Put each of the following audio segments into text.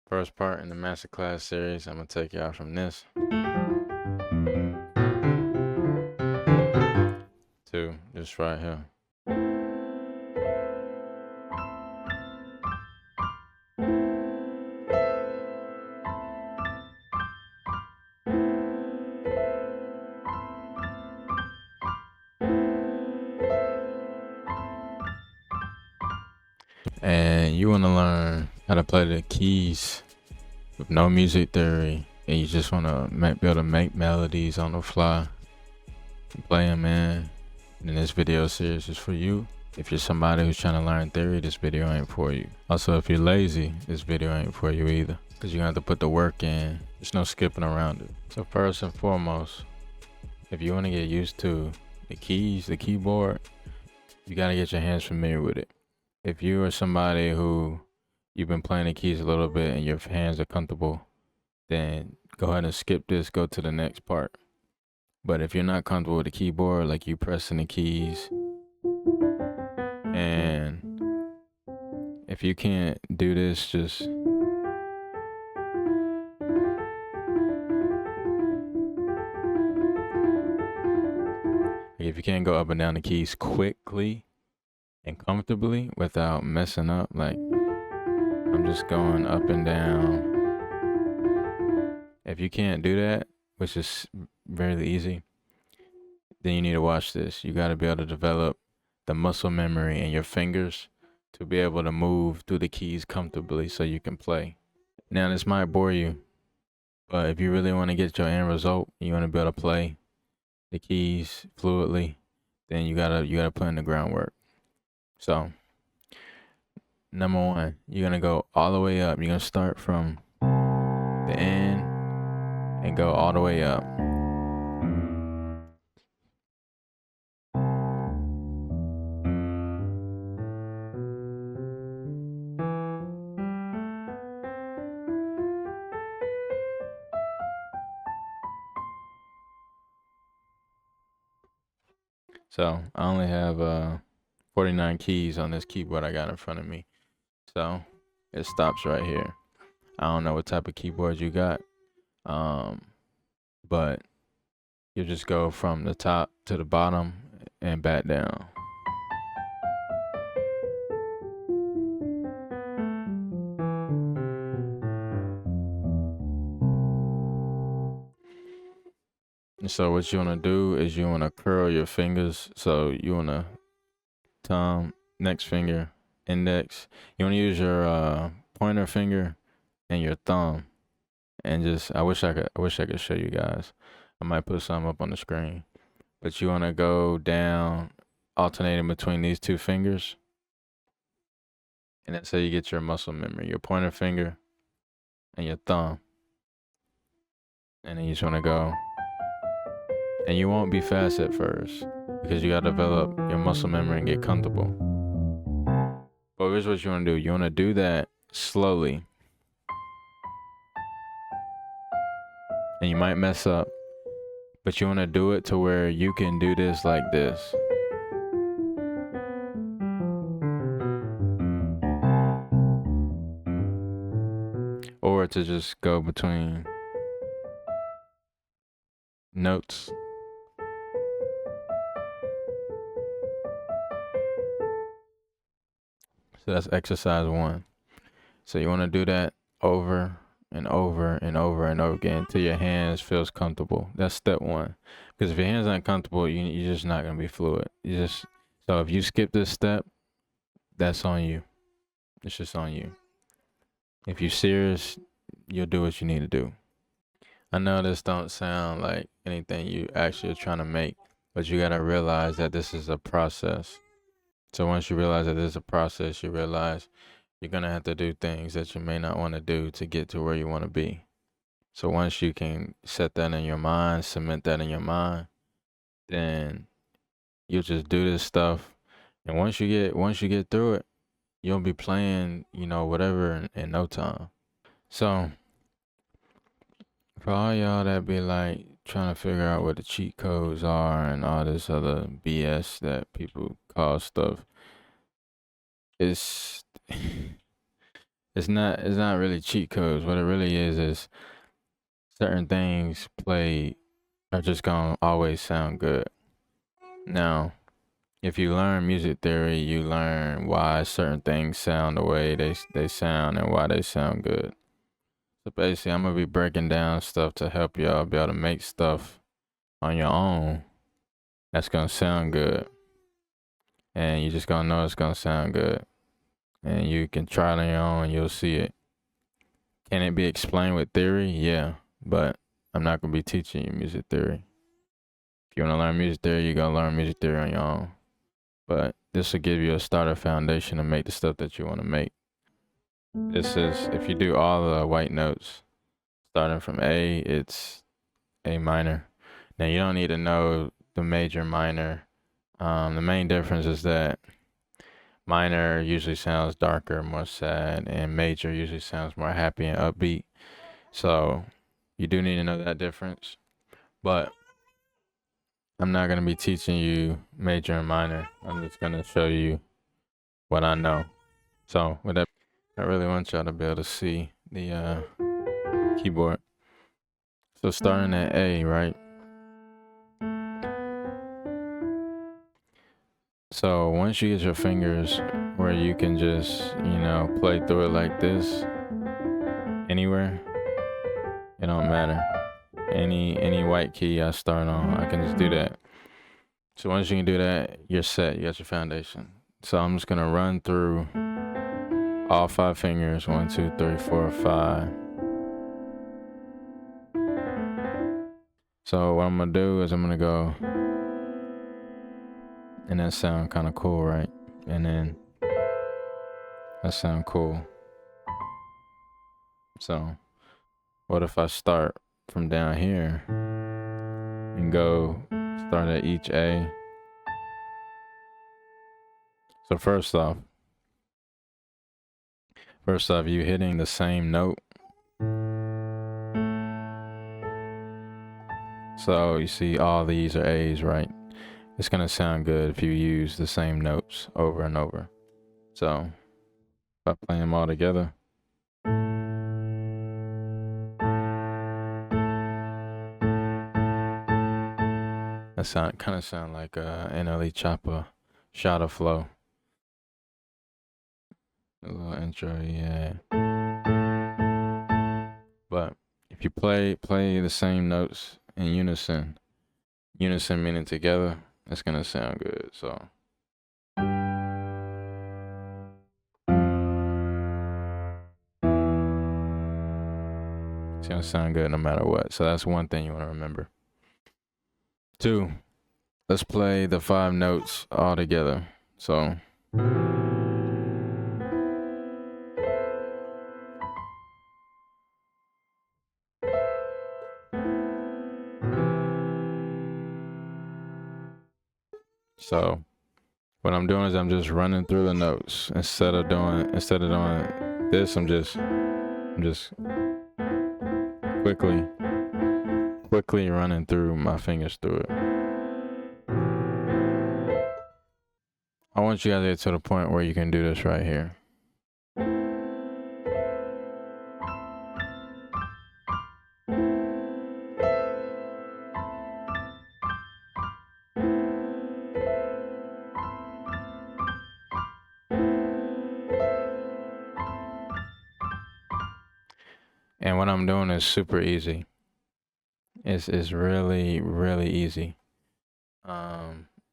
First part in the Masterclass series, I'm gonna take y'all from this to this right here. And you wanna learn how to play the keys with no music theory, and you just wanna be able to make melodies on the fly and play them, man. And this video series is for you. If you're somebody who's trying to learn theory, this video ain't for you. Also, if you're lazy, this video ain't for you either, because you're gonna have to put the work in. There's no skipping around it. So first and foremost, if you want to get used to the keys, the keyboard, you got to get your hands familiar with it. If you are somebody who you've been playing the keys a little bit and your hands are comfortable, then go ahead and skip this, go to the next part. But if you're not comfortable with the keyboard, like you pressing the keys, and if you can't do this, just if you can't go up and down the keys quickly and comfortably without messing up, like I'm just going up and down. If you can't do that, which is very easy, then you need to watch this. You got to be able to develop the muscle memory in your fingers to be able to move through the keys comfortably so you can play. Now, this might bore you, but if you really want to get your end result, you want to be able to play the keys fluidly, then you gotta put in the groundwork. So, number one, you're gonna go all the way up. You're gonna start from the end and go all the way up. So I only have 49 keys on this keyboard I got in front of me. So it stops right here. I don't know what type of keyboard you got, but you just go from the top to the bottom and back down. And so what you want to do is you want to curl your fingers. So you want to thumb, next finger, index. You want to use your pointer finger and your thumb, and just I wish I could show you guys. I might put some up on the screen, but you want to go down, alternating between these two fingers, and that's how you get your muscle memory. Your pointer finger and your thumb, and then you just want to go. And you won't be fast at first because you got to develop your muscle memory and get comfortable. But here's what you want to do. You want to do that slowly. And you might mess up, but you want to do it to where you can do this like this. Or to just go between notes. So that's exercise one. So you want to do that over and over and over and over again until your hands feels comfortable. That's step one. Because if your hands aren't comfortable, you're just not gonna be fluid. So if you skip this step, that's on you. It's just on you. If you're serious, you'll do what you need to do. I know this don't sound like anything you actually are trying to make, but you gotta realize that this is a process. So once you realize that this is a process, you realize you're going to have to do things that you may not want to do to get to where you want to be. So once you can set that in your mind, cement that in your mind, then you'll just do this stuff. And once you get through it, you'll be playing, whatever in no time. So for all y'all that be like trying to figure out what the cheat codes are and all this other BS that people call stuff, it's it's not really cheat codes. What it really is certain things played are just gonna always sound good. Now, if you learn music theory, you learn why certain things sound the way they sound and why they sound good. So basically, I'm gonna be breaking down stuff to help y'all be able to make stuff on your own that's gonna sound good, and you just gonna know it's gonna sound good, and you can try it on your own and you'll see it. Can it be explained with theory? Yeah, but I'm not gonna be teaching you music theory. If you wanna learn music theory, you're gonna learn music theory on your own. But this will give you a starter foundation to make the stuff that you want to make. This is, if you do all the white notes, starting from A, it's A minor. Now you don't need to know the major minor. The main difference is that minor usually sounds darker, more sad, and major usually sounds more happy and upbeat. So you do need to know that difference. But I'm not going to be teaching you major and minor. I'm just going to show you what I know. So with that, I really want y'all to be able to see the keyboard. So starting at A, right? So once you get your fingers where you can just, play through it like this, anywhere, it don't matter. Any white key I start on, I can just do that. So once you can do that, you're set. You got your foundation. So I'm just gonna run through all 5 fingers. 1, 2, 3, 4, 5. So what I'm gonna do is I'm gonna go, and that sound kind of cool, right? And then that sound cool. So what if I start from down here and go start at each A? So first off, you hitting the same note. So you see all these are A's, right? It's gonna sound good if you use the same notes over and over. So if I play them all together, that kind of sound like NLE Choppa Shot Flow. A little intro, yeah. But if you play the same notes in unison meaning together, it's gonna sound good. So it's gonna sound good no matter what. So that's one thing you want to remember. 2, let's play the 5 notes all together. So what I'm doing is I'm just running through the notes instead of doing this. I'm just quickly running through my fingers through it. I want you guys to get to the point where you can do this right here. And what I'm doing is super easy. It's really, really easy.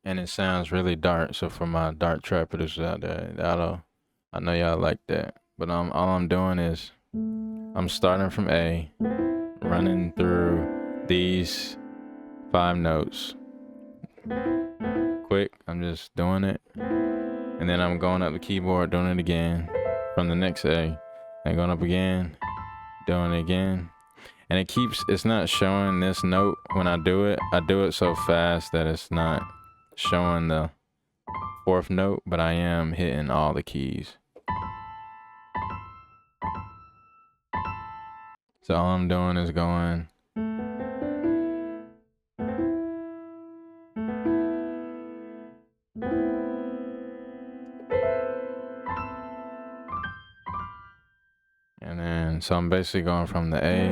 And it sounds really dark. So for my dark trap producers out there, I know y'all like that. But all I'm doing is I'm starting from A, running through these 5 notes. Quick, I'm just doing it. And then I'm going up the keyboard, doing it again from the next A. And going up again, doing it again. And it's not showing this note when I do it. I do it so fast that it's not showing the 4th note, but I am hitting all the keys. So all I'm doing is going going. So I'm basically going from the A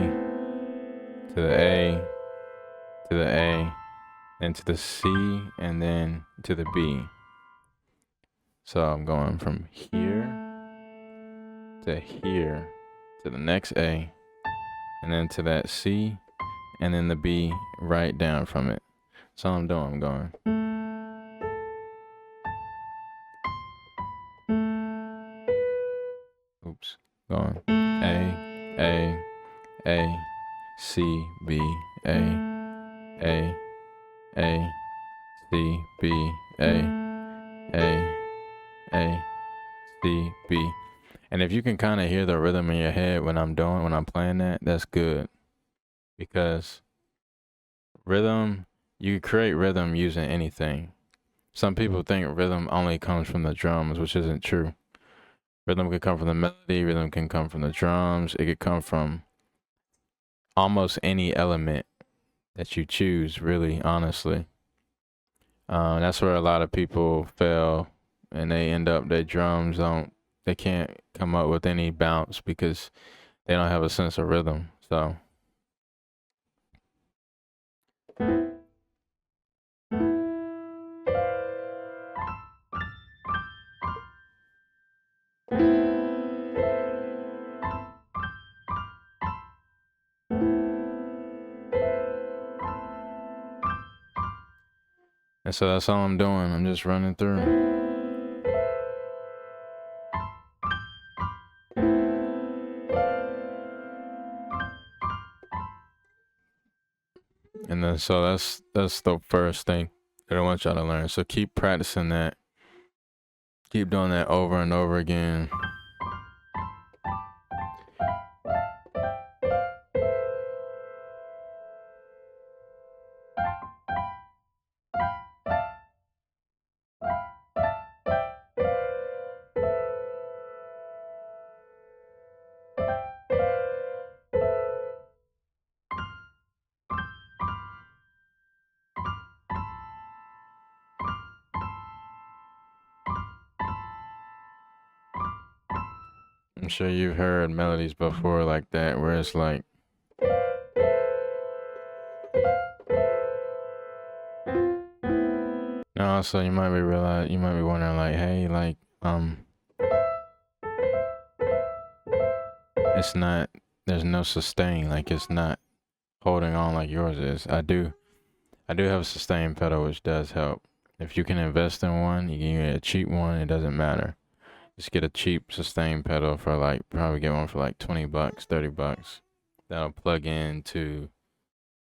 to the A to the A, then to the C, and then to the B. So I'm going from here to the next A, and then to that C, and then the B right down from it. So I'm doing, I'm going. Oops, going A, C, B, A, C, B, A, C, B. And if you can kind of hear the rhythm in your head when I'm playing that, that's good. Because rhythm, you create rhythm using anything. Some people think rhythm only comes from the drums, which isn't true. Rhythm can come from the melody, rhythm can come from the drums, it could come from almost any element that you choose, really, honestly. That's where a lot of people fail, and they end up, their drums they can't come up with any bounce because they don't have a sense of rhythm. So and so that's all I'm doing. I'm just running through. And then so that's the first thing that I want y'all to learn. So keep practicing that. Keep doing that over and over again. I'm sure you've heard melodies before like that, where it's like, no, so you might be wondering like, hey, like, it's not, there's no sustain, like it's not holding on like yours is. I do have a sustain pedal, which does help. If you can invest in one, you can get a cheap one, it doesn't matter. Just get a cheap sustain pedal for like, probably get one for like $20, $30. That'll plug into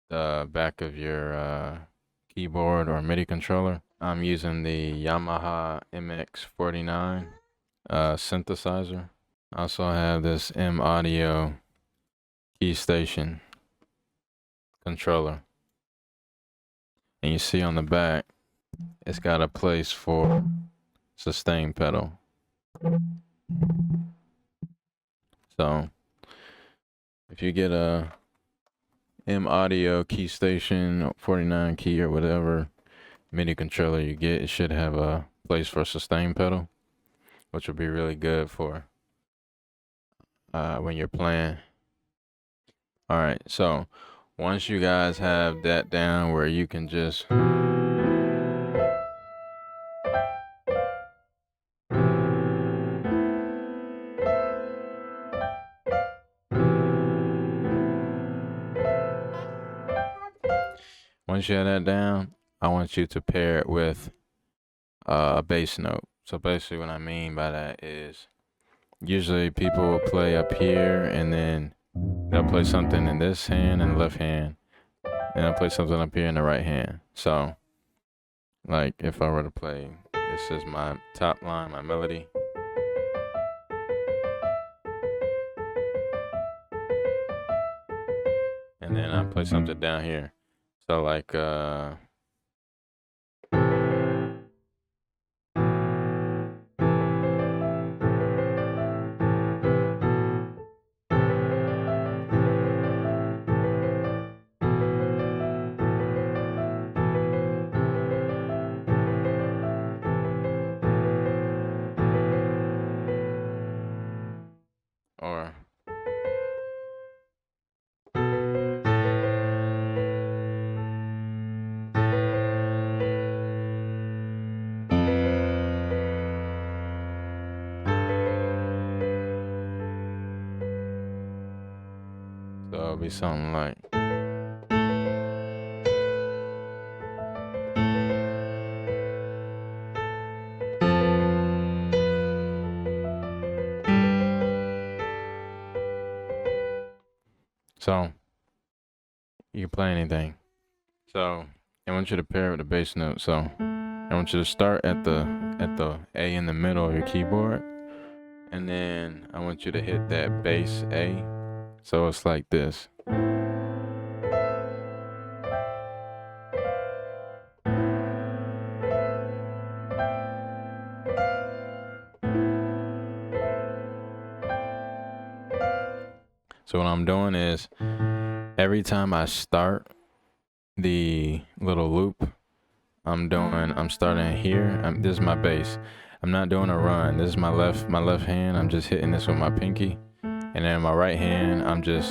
the back of your keyboard or MIDI controller. I'm using the Yamaha MX49 synthesizer. I also have this M Audio key station controller. And you see on the back, it's got a place for sustain pedal. So if you get a M Audio key station 49 key or whatever MIDI controller you get, it should have a place for a sustain pedal, which will be really good for when you're playing. All right, so once you guys have that down where you can just once you have that down, I want you to pair it with a bass note. So basically what I mean by that is usually people will play up here and then they'll play something in this hand and the left hand, and I'll play something up here in the right hand. So like if I were to play, this is my top line, my melody. And then I play something down here. So like or So it'll be something like. So you can play anything. So I want you to pair it with a bass note. So I want you to start at the A in the middle of your keyboard, and then I want you to hit that bass A. So it's like this. So what I'm doing is every time I start the little loop, I'm starting here. This is my bass. I'm not doing a run. This is my left hand. I'm just hitting this with my pinky. And then my right hand, I'm just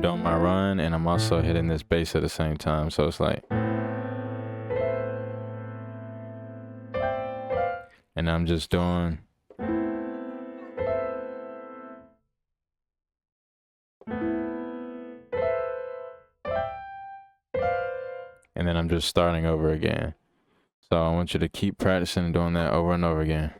doing my run, and I'm also hitting this bass at the same time. So it's like, and I'm just doing. And then I'm just starting over again. So I want you to keep practicing doing that over and over again.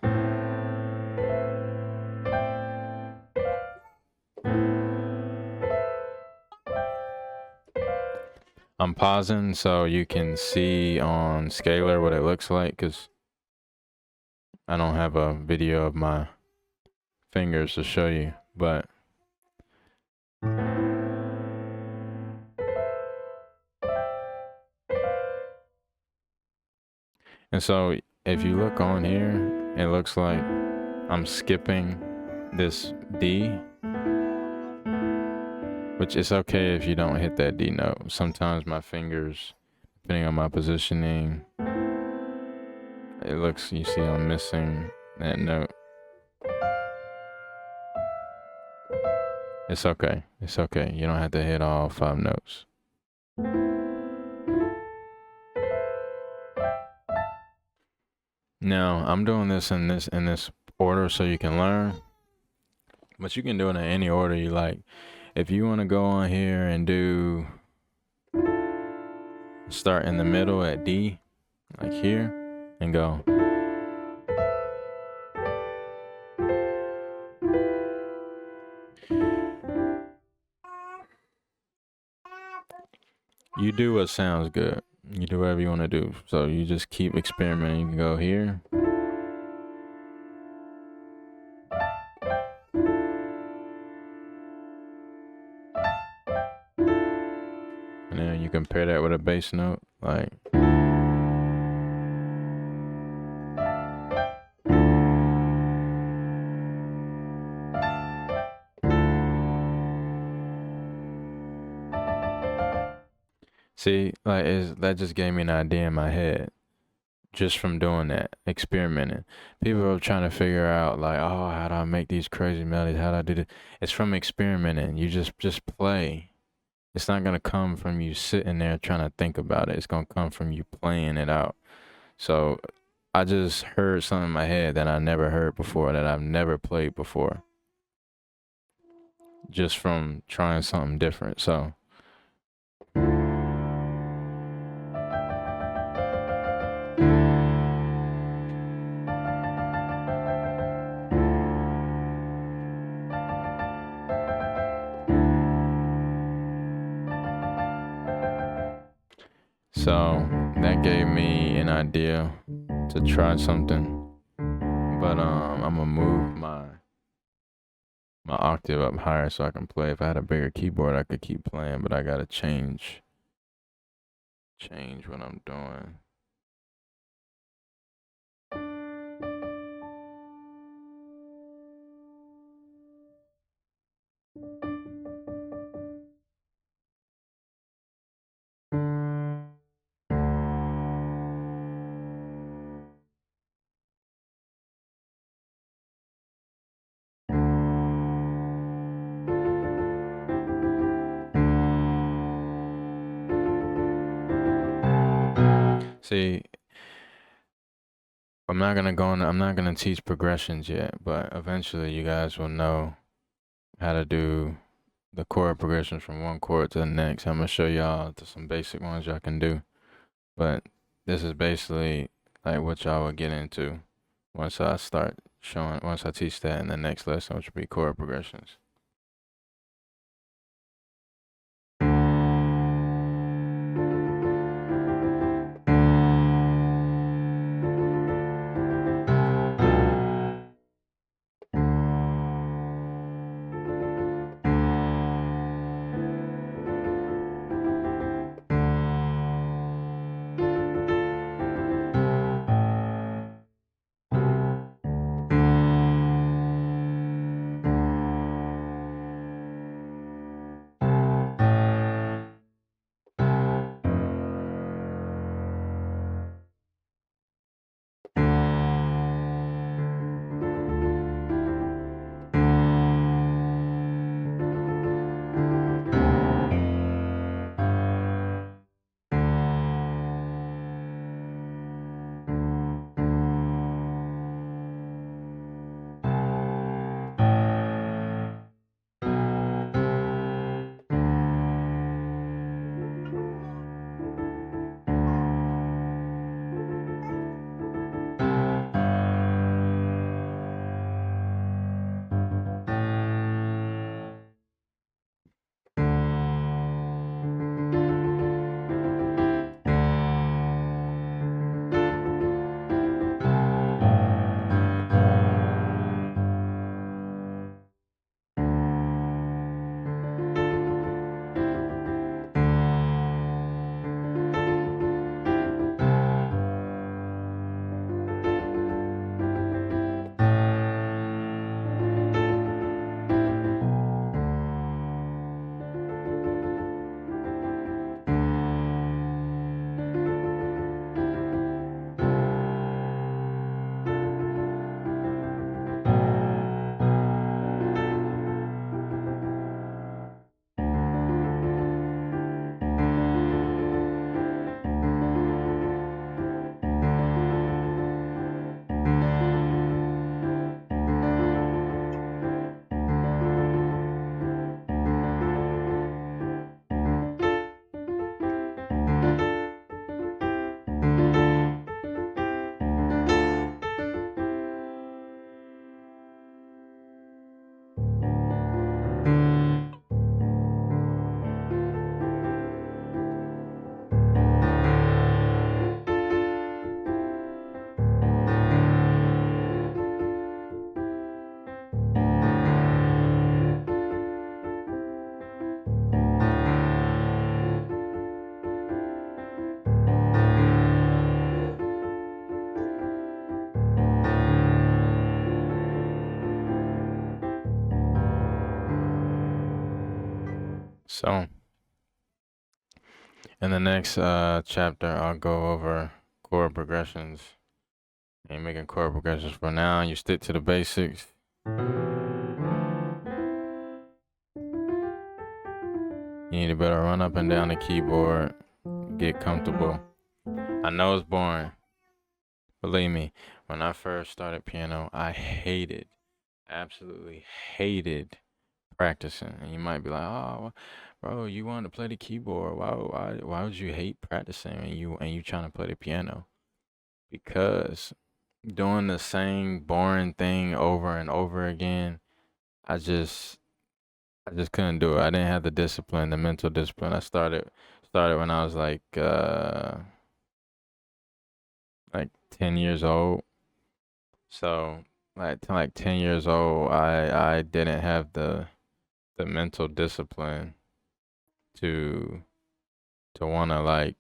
I'm pausing so you can see on Scalar what it looks like, because I don't have a video of my fingers to show you, but and so if you look on here, it looks like I'm skipping this D, which is okay if you don't hit that D note. Sometimes my fingers, depending on my positioning, it looks, you see I'm missing that note. It's okay. It's okay. You don't have to hit all 5 notes. Now, I'm doing this in this order so you can learn, but you can do it in any order you like. If you want to go on here and do, start in the middle at D, like here, and go. You do what sounds good. You do whatever you want to do. So you just keep experimenting. You can go here. And then you compare that with a bass note, like. See, like, that just gave me an idea in my head. Just from doing that, experimenting. People are trying to figure out, like, oh, how do I make these crazy melodies? How do I do this? It's from experimenting. You just play. It's not gonna come from you sitting there trying to think about it. It's gonna come from you playing it out. So I just heard something in my head that I never heard before, that I've never played before. Just from trying something different. So that gave me an idea to try something. But I'm gonna move my octave up higher so I can play. If I had a bigger keyboard, I could keep playing, but I gotta change what I'm doing. See, I'm not gonna teach progressions yet, but eventually you guys will know how to do the chord progressions from one chord to the next. I'm gonna show y'all some basic ones y'all can do, but this is basically like what y'all will get into once I teach that in the next lesson, which will be chord progressions. So, in the next chapter, I'll go over chord progressions. And making chord progressions for now, you stick to the basics. You need to better run up and down the keyboard, get comfortable. I know it's boring. Believe me, when I first started piano, I absolutely hated practicing. And you might be like, "Oh, bro, you want to play the keyboard? Why would you hate practicing and you trying to play the piano?" Because doing the same boring thing over and over again, I just couldn't do it. I didn't have the discipline, the mental discipline. I started when I was like 10 years old. So like 10 years old, I didn't have the mental discipline to want to like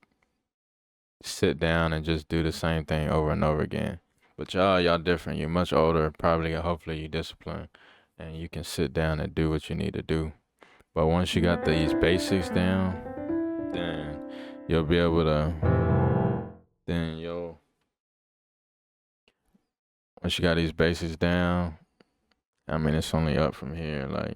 sit down and just do the same thing over and over again. But y'all different. You're much older, probably hopefully you disciplined and you can sit down and do what you need to do. But once you got these basics down, then you'll be able to once you got these basics down, I mean it's only up from here, like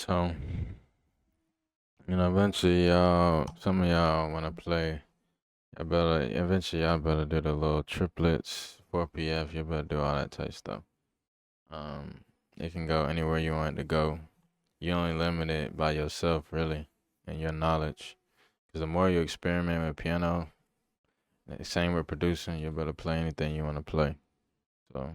So, eventually, some of y'all want to play. Eventually, y'all better do the little triplets, 4PF. You better do all that type stuff. It can go anywhere you want it to go. You only limited by yourself, really, and your knowledge. Because the more you experiment with piano, same with producing, you better play anything you want to play. So.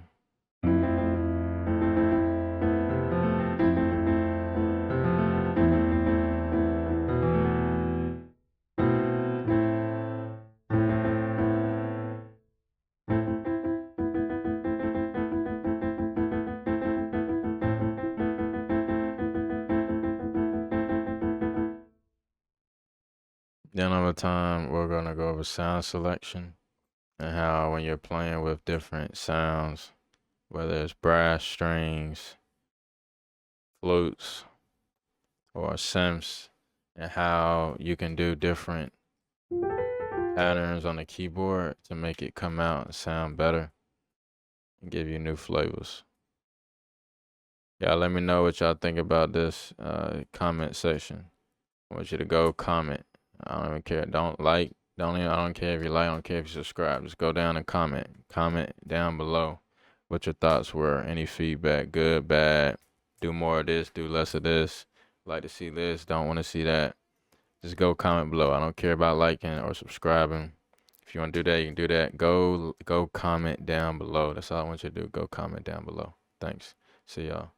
Then over time, we're going to go over sound selection and how when you're playing with different sounds, whether it's brass strings, flutes, or synths, and how you can do different patterns on the keyboard to make it come out and sound better and give you new flavors. Y'all let me know what y'all think about this comment section. I want you to go comment. I don't even care. Don't like. I don't care if you like. I don't care if you subscribe. Just go down and comment. Comment down below what your thoughts were. Any feedback, good, bad. Do more of this. Do less of this. Like to see this. Don't want to see that. Just go comment below. I don't care about liking or subscribing. If you want to do that, you can do that. Go comment down below. That's all I want you to do. Go comment down below. Thanks. See y'all.